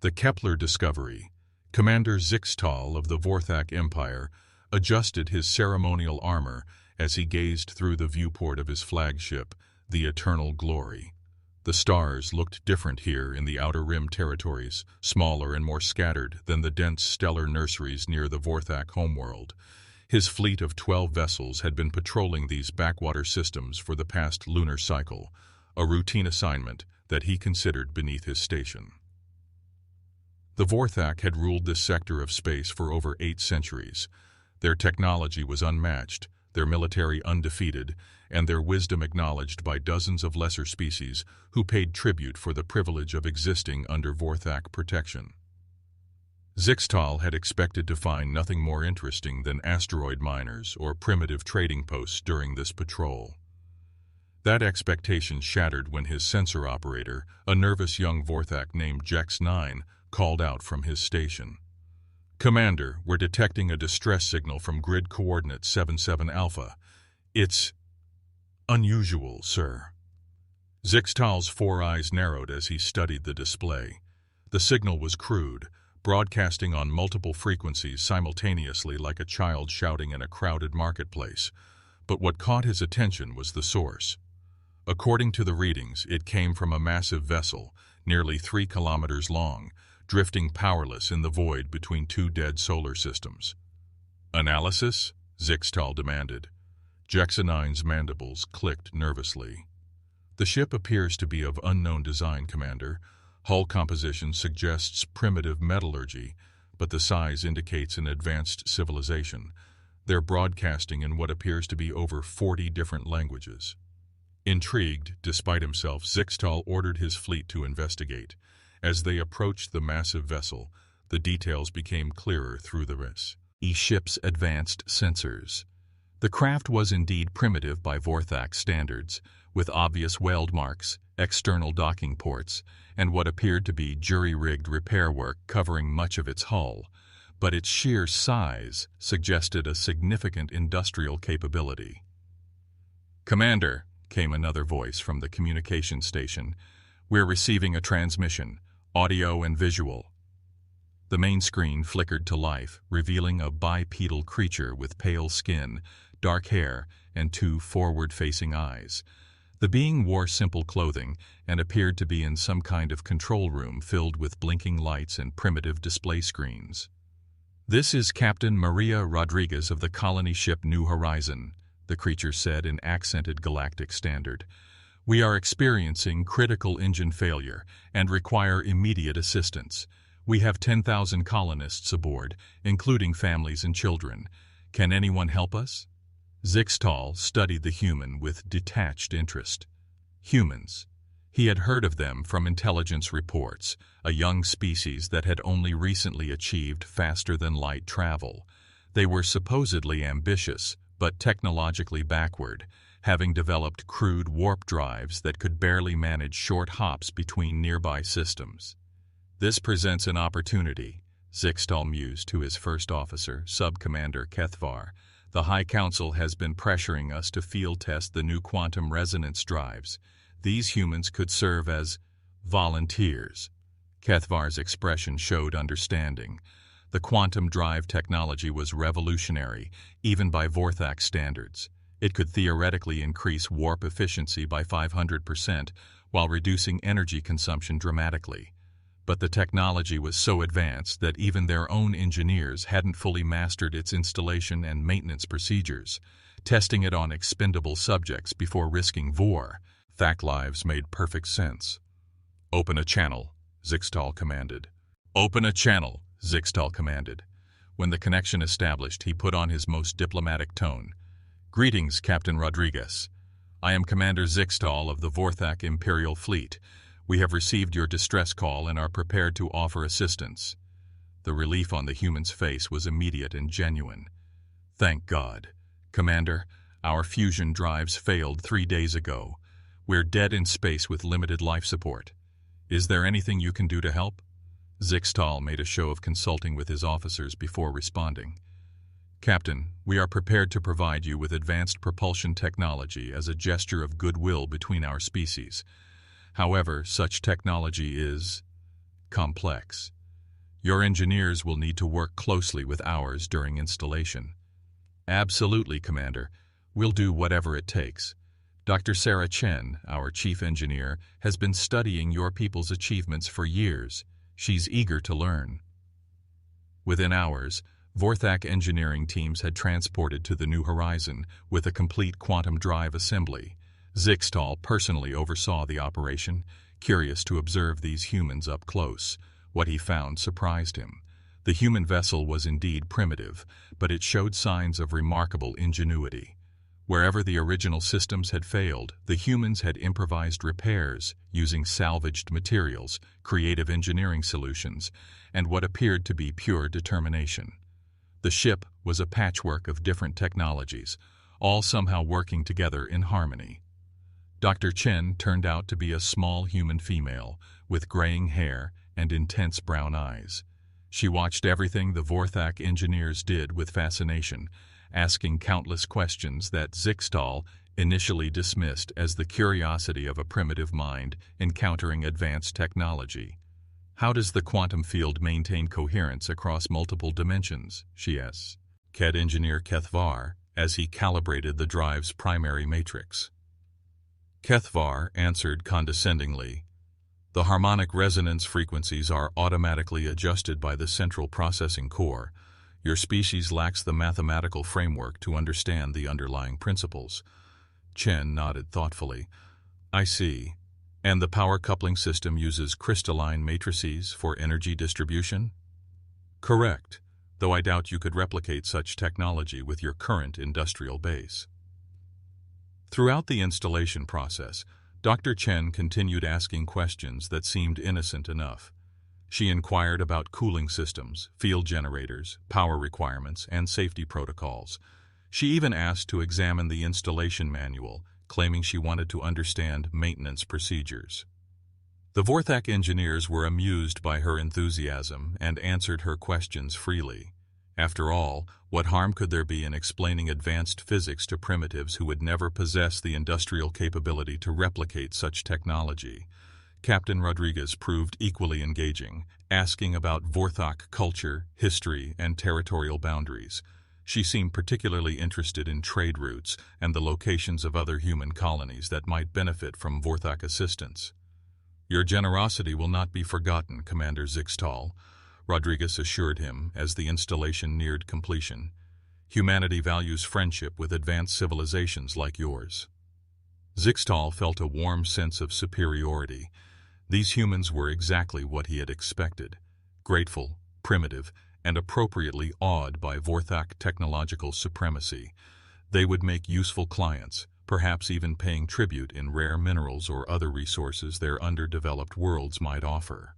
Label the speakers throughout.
Speaker 1: The Kepler discovery. Commander Zixtal of the Vorthak Empire adjusted his ceremonial armor as he gazed through the viewport of his flagship, the Eternal Glory. The stars looked different here in the Outer Rim territories, smaller and more scattered than the dense stellar nurseries near the Vorthak homeworld. His fleet of 12 vessels had been patrolling these backwater systems for the past lunar cycle, a routine assignment that he considered beneath his station. The Vorthak had ruled this sector of space for over 8 centuries. Their technology was unmatched, their military undefeated, and their wisdom acknowledged by dozens of lesser species who paid tribute for the privilege of existing under Vorthak protection. Zixtal had expected to find nothing more interesting than asteroid miners or primitive trading posts during this patrol. That expectation shattered when his sensor operator, a nervous young Vorthak named Jex-9, called out from his station. "Commander, we're detecting a distress signal from grid coordinate 77 Alpha. It's unusual, sir." Zixtal's 4 eyes narrowed as he studied the display. The signal was crude, broadcasting on multiple frequencies simultaneously like a child shouting in a crowded marketplace. But what caught his attention was the source. According to the readings, it came from a massive vessel, nearly 3 kilometers long, drifting powerless in the void between 2 dead solar systems. "Analysis?" Zixtal demanded. Jex-9's mandibles clicked nervously. "The ship appears to be of unknown design, Commander. Hull composition suggests primitive metallurgy, but the size indicates an advanced civilization. They're broadcasting in what appears to be over 40 different languages." Intrigued, despite himself, Zixtal ordered his fleet to investigate. As they approached the massive vessel, the details became clearer through the ship's advanced sensors. The craft was indeed primitive by Vorthak standards, with obvious weld marks, external docking ports, and what appeared to be jury-rigged repair work covering much of its hull, but its sheer size suggested a significant industrial capability. "Commander," came another voice from the communication station, "we're receiving a transmission. Audio and visual." The main screen flickered to life, revealing a bipedal creature with pale skin, dark hair, and 2 forward-facing eyes. The being wore simple clothing and appeared to be in some kind of control room filled with blinking lights and primitive display screens. "This is Captain Maria Rodriguez of the colony ship New Horizon," the creature said in accented galactic standard. "We are experiencing critical engine failure and require immediate assistance. We have 10,000 colonists aboard, including families and children. Can anyone help us?" Zixtal studied the human with detached interest. Humans. He had heard of them from intelligence reports, a young species that had only recently achieved faster-than-light travel. They were supposedly ambitious, but technologically backward, having developed crude warp drives that could barely manage short hops between nearby systems. "This presents an opportunity," Zixtal mused to his first officer, Sub-Commander Kethvar. "The High Council has been pressuring us to field test the new quantum resonance drives. These humans could serve as volunteers." Kethvar's expression showed understanding. The quantum drive technology was revolutionary, even by Vorthak standards. It could theoretically increase warp efficiency by 500% while reducing energy consumption dramatically. But the technology was so advanced that even their own engineers hadn't fully mastered its installation and maintenance procedures. Testing it on expendable subjects before risking war, Vorthak lives made perfect sense. "Open a channel," Zixtal commanded. "Open a channel," Zixtal commanded. When the connection established, he put on his most diplomatic tone. "Greetings, Captain Rodriguez. I am Commander Zixtal of the Vorthak Imperial Fleet. We have received your distress call and are prepared to offer assistance." The relief on the human's face was immediate and genuine. "Thank God. Commander, our fusion drives failed 3 days ago. We're dead in space with limited life support. Is there anything you can do to help?" Zixtal made a show of consulting with his officers before responding. "Captain, we are prepared to provide you with advanced propulsion technology as a gesture of goodwill between our species. However, such technology is complex. Your engineers will need to work closely with ours during installation. Absolutely, Commander. We'll do whatever it takes. Dr. Sarah Chen, our chief engineer, has been studying your people's achievements for years. She's eager to learn. Within hours, Vorthak engineering teams had transported to the New Horizon with a complete quantum drive assembly. Zixtal personally oversaw the operation, curious to observe these humans up close. What he found surprised him. The human vessel was indeed primitive, but it showed signs of remarkable ingenuity. Wherever the original systems had failed, the humans had improvised repairs using salvaged materials, creative engineering solutions, and what appeared to be pure determination. The ship was a patchwork of different technologies, all somehow working together in harmony. Dr. Chen turned out to be a small human female with graying hair and intense brown eyes. She watched everything the Vorthak engineers did with fascination, asking countless questions that Zixtal initially dismissed as the curiosity of a primitive mind encountering advanced technology. "How does the quantum field maintain coherence across multiple dimensions?" she asked CAD engineer Kethvar as he calibrated the drive's primary matrix. Kethvar answered condescendingly, "The harmonic resonance frequencies are automatically adjusted by the central processing core. Your species lacks the mathematical framework to understand the underlying principles." Chen nodded thoughtfully. "I see. And the power coupling system uses crystalline matrices for energy distribution?" "Correct, though I doubt you could replicate such technology with your current industrial base." Throughout the installation process, Dr. Chen continued asking questions that seemed innocent enough. She inquired about cooling systems, field generators, power requirements, and safety protocols. She even asked to examine the installation manual, claiming she wanted to understand maintenance procedures. The Vorthak engineers were amused by her enthusiasm and answered her questions freely. After all, what harm could there be in explaining advanced physics to primitives who would never possess the industrial capability to replicate such technology? Captain Rodriguez proved equally engaging, asking about Vorthak culture, history, and territorial boundaries. She seemed particularly interested in trade routes and the locations of other human colonies that might benefit from Vorthak assistance. "Your generosity will not be forgotten, Commander Zixtal," Rodriguez assured him as the installation neared completion. "Humanity values friendship with advanced civilizations like yours." Zixtal felt a warm sense of superiority. These humans were exactly what he had expected: grateful, primitive, and appropriately awed by Vorthak technological supremacy. They would make useful clients, perhaps even paying tribute in rare minerals or other resources their underdeveloped worlds might offer.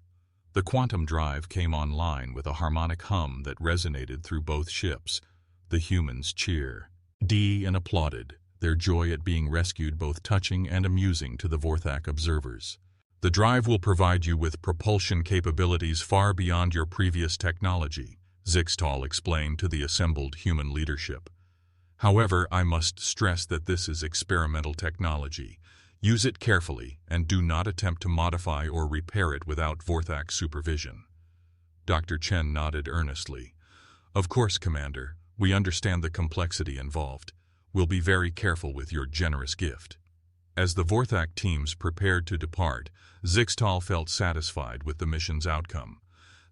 Speaker 1: The quantum drive came online with a harmonic hum that resonated through both ships. The humans cheered and applauded, their joy at being rescued both touching and amusing to the Vorthak observers. "The drive will provide you with propulsion capabilities far beyond your previous technology," Zixtal explained to the assembled human leadership. "However, I must stress that this is experimental technology. Use it carefully and do not attempt to modify or repair it without Vorthak supervision." Dr. Chen nodded earnestly. "Of course, Commander. We understand the complexity involved. We'll be very careful with your generous gift." As the Vorthak teams prepared to depart, Zixtal felt satisfied with the mission's outcome.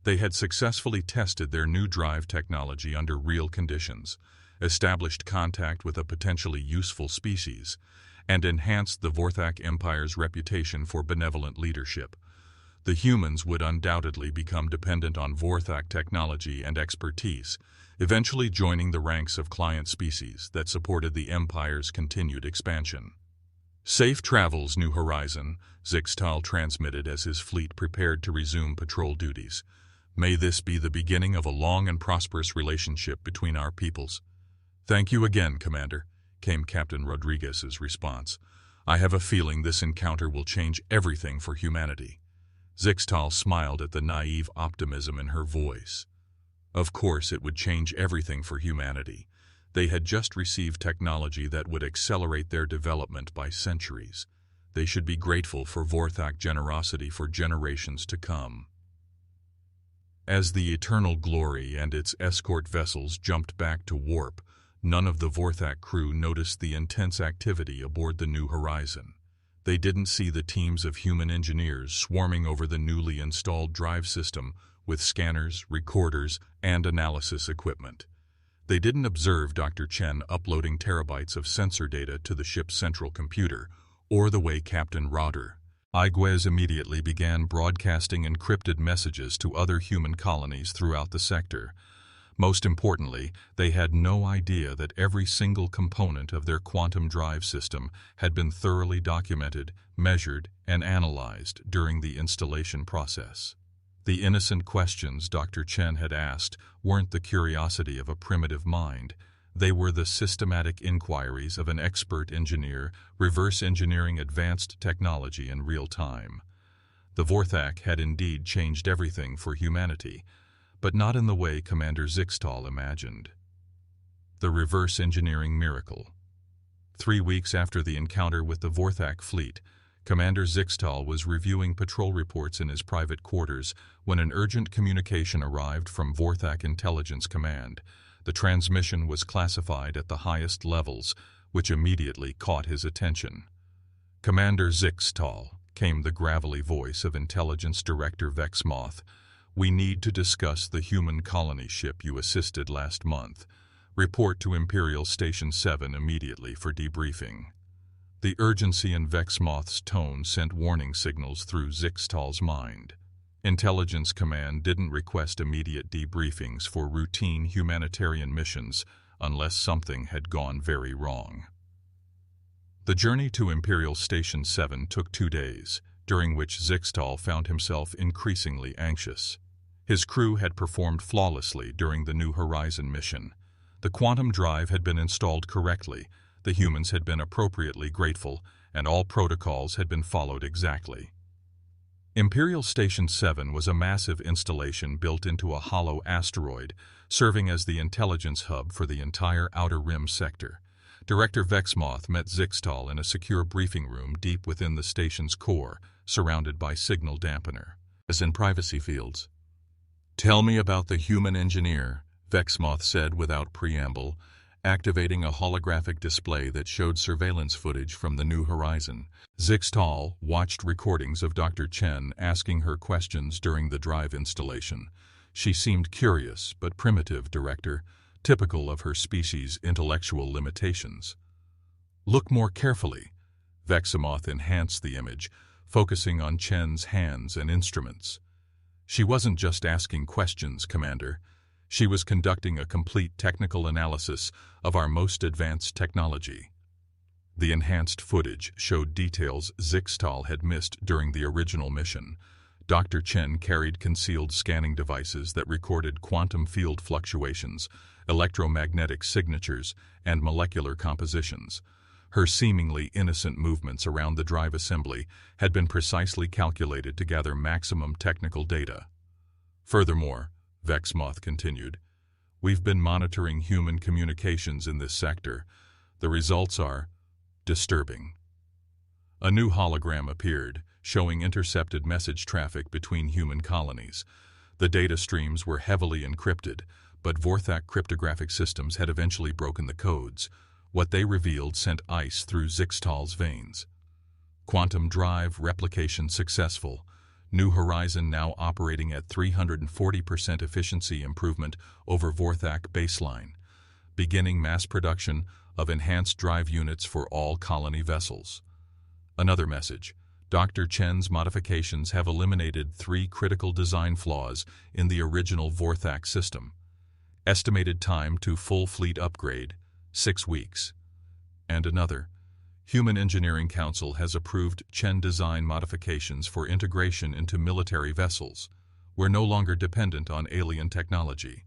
Speaker 1: They had successfully tested their new drive technology under real conditions, established contact with a potentially useful species, and enhanced the Vorthak Empire's reputation for benevolent leadership. The humans would undoubtedly become dependent on Vorthak technology and expertise, eventually joining the ranks of client species that supported the Empire's continued expansion. "Safe travels, New Horizon," Zixtal transmitted as his fleet prepared to resume patrol duties. "May this be the beginning of a long and prosperous relationship between our peoples." "Thank you again, Commander," came Captain Rodriguez's response. "I have a feeling this encounter will change everything for humanity." Zixtal smiled at the naive optimism in her voice. Of course it would change everything for humanity. They had just received technology that would accelerate their development by centuries. They should be grateful for Vorthak generosity for generations to come. As the Eternal Glory and its escort vessels jumped back to warp, none of the Vorthak crew noticed the intense activity aboard the New Horizon. They didn't see the teams of human engineers swarming over the newly installed drive system with scanners, recorders, and analysis equipment. They didn't observe Dr. Chen uploading terabytes of sensor data to the ship's central computer, or the way Captain Roder Iguez immediately began broadcasting encrypted messages to other human colonies throughout the sector. Most importantly, they had no idea that every single component of their quantum drive system had been thoroughly documented, measured, and analyzed during the installation process. The innocent questions Dr. Chen had asked weren't the curiosity of a primitive mind. They were the systematic inquiries of an expert engineer, reverse engineering advanced technology in real time. The Vorthak had indeed changed everything for humanity, but not in the way Commander Zixtal imagined. The reverse engineering miracle. 3 weeks after the encounter with the Vorthak fleet, Commander Zixtal was reviewing patrol reports in his private quarters when an urgent communication arrived from Vorthak Intelligence Command. The transmission was classified at the highest levels, which immediately caught his attention. "Commander Zixtal," came the gravelly voice of Intelligence Director Vexmoth, "we need to discuss the human colony ship you assisted last month. Report to Imperial Station 7 immediately for debriefing." The urgency in Vexmoth's tone sent warning signals through Zixtal's mind. Intelligence Command didn't request immediate debriefings for routine humanitarian missions unless something had gone very wrong. The journey to Imperial Station 7 took 2 days, during which Zixtal found himself increasingly anxious. His crew had performed flawlessly during the New Horizon mission. The quantum drive had been installed correctly, the humans had been appropriately grateful, and all protocols had been followed exactly. Imperial Station 7 was a massive installation built into a hollow asteroid, serving as the intelligence hub for the entire Outer Rim sector. Director Vexmoth met Zixtal in a secure briefing room deep within the station's core, surrounded by signal dampener, as in privacy fields. "Tell me about the human engineer," Vexmoth said without preamble, activating a holographic display that showed surveillance footage from the New Horizon. Zixtal watched recordings of Dr. Chen asking her questions during the drive installation. She seemed curious but primitive, Director, typical of her species' intellectual limitations. "Look more carefully." Vexmoth enhanced the image, focusing on Chen's hands and instruments. "She wasn't just asking questions, Commander. She was conducting a complete technical analysis of our most advanced technology." The enhanced footage showed details Zixtal had missed during the original mission. Dr. Chen carried concealed scanning devices that recorded quantum field fluctuations, electromagnetic signatures, and molecular compositions. Her seemingly innocent movements around the drive assembly had been precisely calculated to gather maximum technical data. "Furthermore," Vexmoth continued, "we've been monitoring human communications in this sector. The results are disturbing." A new hologram appeared, showing intercepted message traffic between human colonies. The data streams were heavily encrypted, but Vorthak cryptographic systems had eventually broken the codes. What they revealed sent ice through Zixtal's veins. "Quantum drive replication successful. New Horizon now operating at 340% efficiency improvement over Vorthak baseline. Beginning mass production of enhanced drive units for all colony vessels." Another message. Dr. Chen's modifications have eliminated 3 critical design flaws in the original Vorthak system. Estimated time to full fleet upgrade, 6 weeks. And another. Human Engineering Council has approved Chen design modifications for integration into military vessels. We're no longer dependent on alien technology.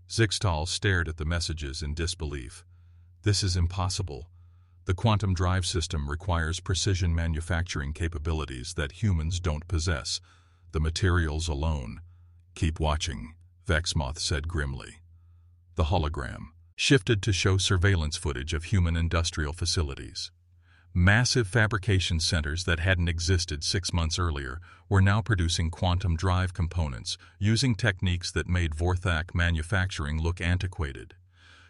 Speaker 1: Zixtal stared at the messages in disbelief. "This is impossible. The quantum drive system requires precision manufacturing capabilities that humans don't possess. The materials alone." "Keep watching," Vexmoth said grimly. The hologram shifted to show surveillance footage of human industrial facilities. Massive fabrication centers that hadn't existed 6 months earlier were now producing quantum drive components using techniques that made Vorthak manufacturing look antiquated.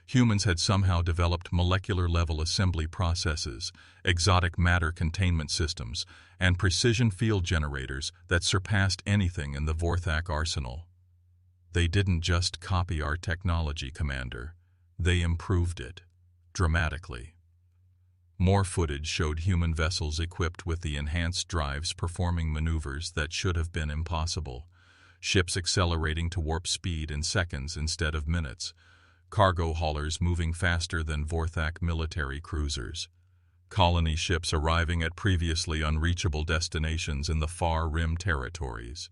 Speaker 1: Humans had somehow developed molecular-level assembly processes, exotic matter containment systems, and precision field generators that surpassed anything in the Vorthak arsenal. They didn't just copy our technology, Commander. They improved it, dramatically. More footage showed human vessels equipped with the enhanced drives performing maneuvers that should have been impossible. Ships accelerating to warp speed in seconds instead of minutes. Cargo haulers moving faster than Vorthak military cruisers. Colony ships arriving at previously unreachable destinations in the far rim territories.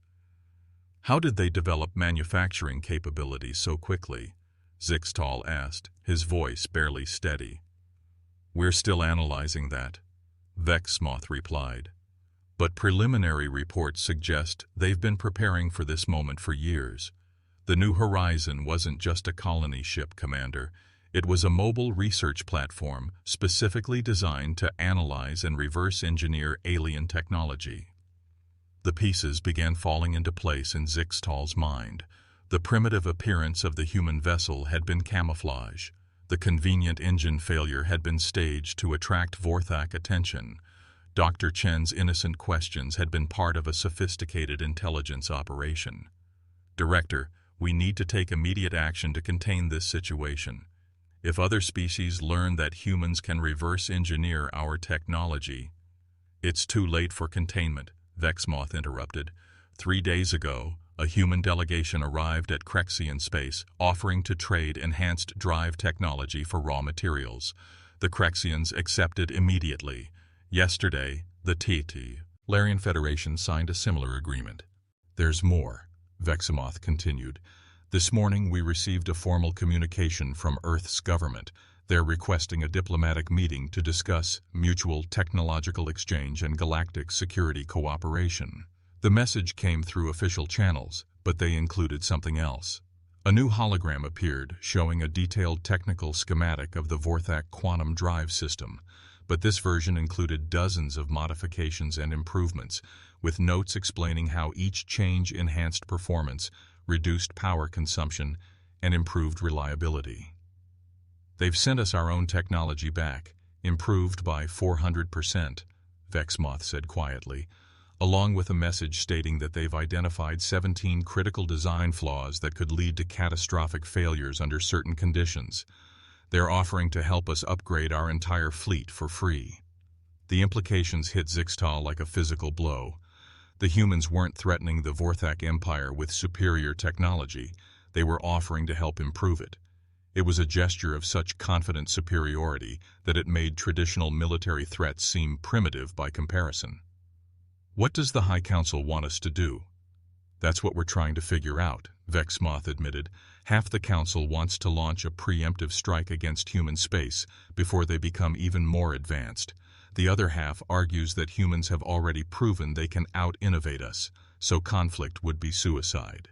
Speaker 1: How did they develop manufacturing capabilities so quickly? Zixtal asked, his voice barely steady. We're still analyzing that, Vexmoth replied. But preliminary reports suggest they've been preparing for this moment for years. The New Horizon wasn't just a colony ship, Commander. It was a mobile research platform specifically designed to analyze and reverse engineer alien technology. The pieces began falling into place in Zixtal's mind. The primitive appearance of the human vessel had been camouflage. The convenient engine failure had been staged to attract Vorthak attention. Dr. Chen's innocent questions had been part of a sophisticated intelligence operation. Director, we need to take immediate action to contain this situation. If other species learn that humans can reverse engineer our technology, it's too late for containment, Vexmoth interrupted. 3 days ago, a human delegation arrived at Crexian space, offering to trade enhanced drive technology for raw materials. The Crexians accepted immediately. Yesterday, the Larian Federation signed a similar agreement. There's more, Veximoth continued. This morning we received a formal communication from Earth's government. They're requesting a diplomatic meeting to discuss mutual technological exchange and galactic security cooperation. The message came through official channels, but they included something else. A new hologram appeared, showing a detailed technical schematic of the Vorthak quantum drive system, but this version included dozens of modifications and improvements, with notes explaining how each change enhanced performance, reduced power consumption, and improved reliability. They've sent us our own technology back, improved by 400%, Vexmoth said quietly, along with a message stating that they've identified 17 critical design flaws that could lead to catastrophic failures under certain conditions. They're offering to help us upgrade our entire fleet for free. The implications hit Zixtal like a physical blow. The humans weren't threatening the Vorthak Empire with superior technology. They were offering to help improve it. It was a gesture of such confident superiority that it made traditional military threats seem primitive by comparison. What does the High Council want us to do? That's what we're trying to figure out, Vexmoth admitted. Half the Council wants to launch a preemptive strike against human space before they become even more advanced. The other half argues that humans have already proven they can out-innovate us, so conflict would be suicide.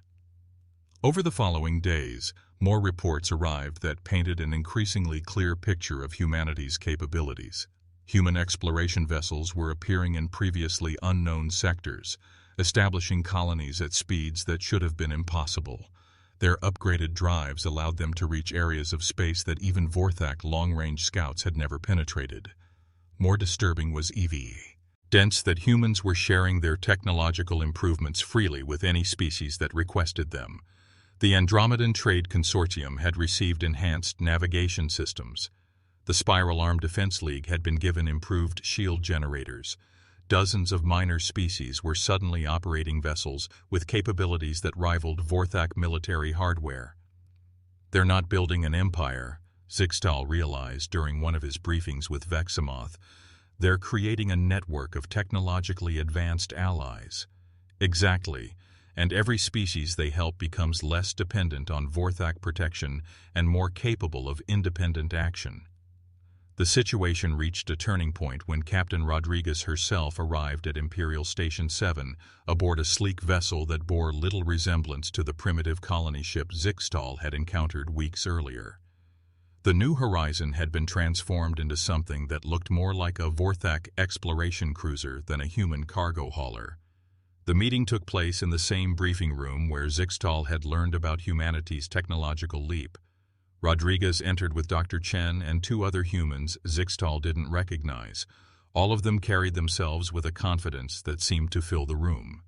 Speaker 1: Over the following days, more reports arrived that painted an increasingly clear picture of humanity's capabilities. Human exploration vessels were appearing in previously unknown sectors, establishing colonies at speeds that should have been impossible. Their upgraded drives allowed them to reach areas of space that even Vorthak long-range scouts had never penetrated. More disturbing was evidence that humans were sharing their technological improvements freely with any species that requested them. The Andromedan Trade Consortium had received enhanced navigation systems. The Spiral Arm Defense League had been given improved shield generators. Dozens of minor species were suddenly operating vessels with capabilities that rivaled Vorthak military hardware. They're not building an empire, Zixtal realized during one of his briefings with Veximoth. They're creating a network of technologically advanced allies. Exactly, and every species they help becomes less dependent on Vorthak protection and more capable of independent action. The situation reached a turning point when Captain Rodriguez herself arrived at Imperial Station 7 aboard a sleek vessel that bore little resemblance to the primitive colony ship Zixtal had encountered weeks earlier. The New Horizon had been transformed into something that looked more like a Vorthak exploration cruiser than a human cargo hauler. The meeting took place in the same briefing room where Zixtal had learned about humanity's technological leap. Rodriguez entered with Dr. Chen and two other humans Zixtal didn't recognize. All of them carried themselves with a confidence that seemed to fill the room.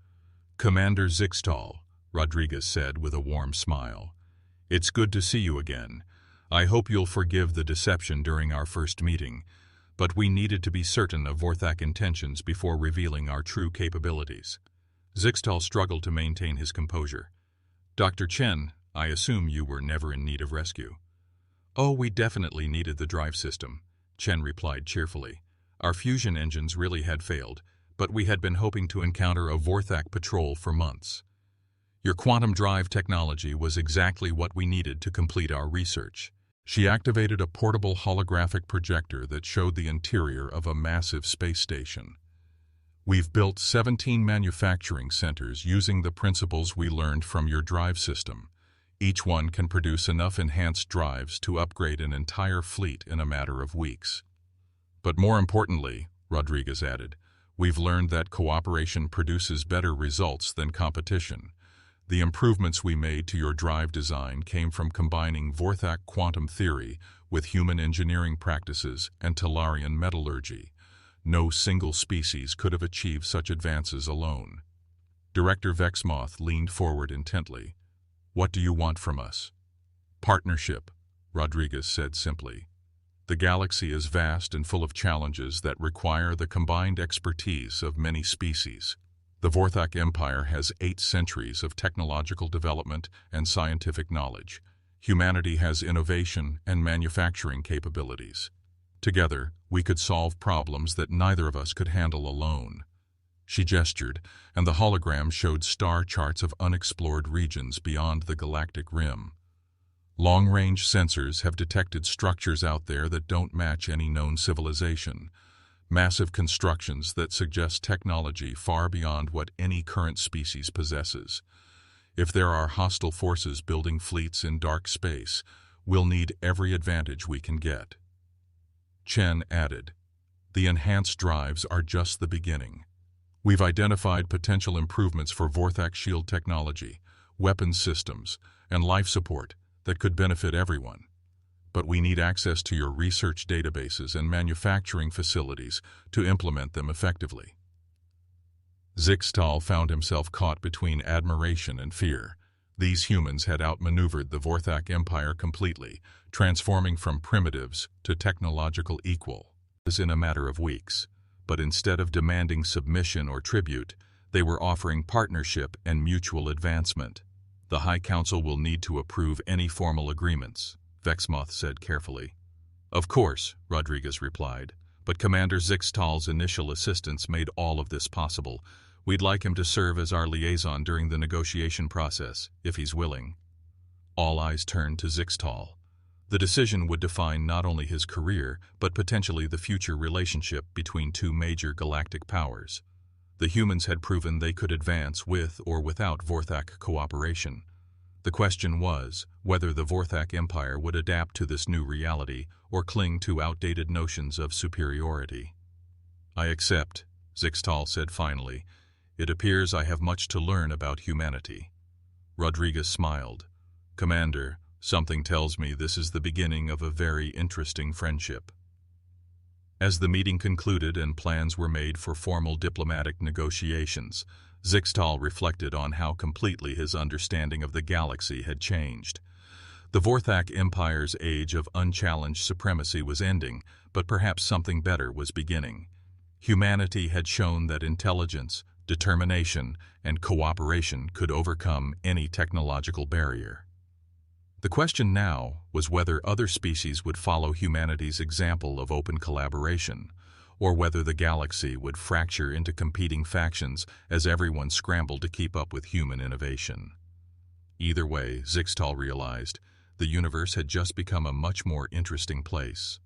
Speaker 1: "Commander Zixtal," Rodriguez said with a warm smile. "It's good to see you again. I hope you'll forgive the deception during our first meeting, but we needed to be certain of Vorthak intentions before revealing our true capabilities." Zixtal struggled to maintain his composure. "Dr. Chen, I assume you were never in need of rescue." "Oh, we definitely needed the drive system," Chen replied cheerfully. "Our fusion engines really had failed, but we had been hoping to encounter a Vorthak patrol for months. Your quantum drive technology was exactly what we needed to complete our research." She activated a portable holographic projector that showed the interior of a massive space station. "We've built 17 manufacturing centers using the principles we learned from your drive system. Each one can produce enough enhanced drives to upgrade an entire fleet in a matter of weeks. But more importantly," Rodriguez added, "we've learned that cooperation produces better results than competition. The improvements we made to your drive design came from combining Vorthak quantum theory with human engineering practices and Talarian metallurgy. No single species could have achieved such advances alone." Director Vexmoth leaned forward intently. "What do you want from us?" "Partnership," Rodriguez said simply. "The galaxy is vast and full of challenges that require the combined expertise of many species. The Vorthak Empire has 8 centuries of technological development and scientific knowledge. Humanity has innovation and manufacturing capabilities. Together, we could solve problems that neither of us could handle alone." She gestured, and the hologram showed star charts of unexplored regions beyond the galactic rim. "Long-range sensors have detected structures out there that don't match any known civilization. Massive constructions that suggest technology far beyond what any current species possesses. If there are hostile forces building fleets in dark space, we'll need every advantage we can get." Chen added, "The enhanced drives are just the beginning. We've identified potential improvements for Vorthak shield technology, weapons systems, and life support that could benefit everyone. But we need access to your research databases and manufacturing facilities to implement them effectively." Zixtal found himself caught between admiration and fear. These humans had outmaneuvered the Vorthak Empire completely, transforming from primitives to technological equals in a matter of weeks. But instead of demanding submission or tribute, they were offering partnership and mutual advancement. "The High Council will need to approve any formal agreements," Vexmoth said carefully. "Of course," Rodriguez replied, "but Commander Zixtal's initial assistance made all of this possible. We'd like him to serve as our liaison during the negotiation process, if he's willing." All eyes turned to Zixtal. The decision would define not only his career, but potentially the future relationship between two major galactic powers. The humans had proven they could advance with or without Vorthak cooperation. The question was whether the Vorthak Empire would adapt to this new reality or cling to outdated notions of superiority. "I accept," Zixtal said finally. "It appears I have much to learn about humanity." Rodriguez smiled. "Commander, something tells me this is the beginning of a very interesting friendship." As the meeting concluded and plans were made for formal diplomatic negotiations, Zixtal reflected on how completely his understanding of the galaxy had changed. The Vorthak Empire's age of unchallenged supremacy was ending, but perhaps something better was beginning. Humanity had shown that intelligence, determination, and cooperation could overcome any technological barrier. The question now was whether other species would follow humanity's example of open collaboration, or whether the galaxy would fracture into competing factions as everyone scrambled to keep up with human innovation. Either way, Zixtal realized, the universe had just become a much more interesting place.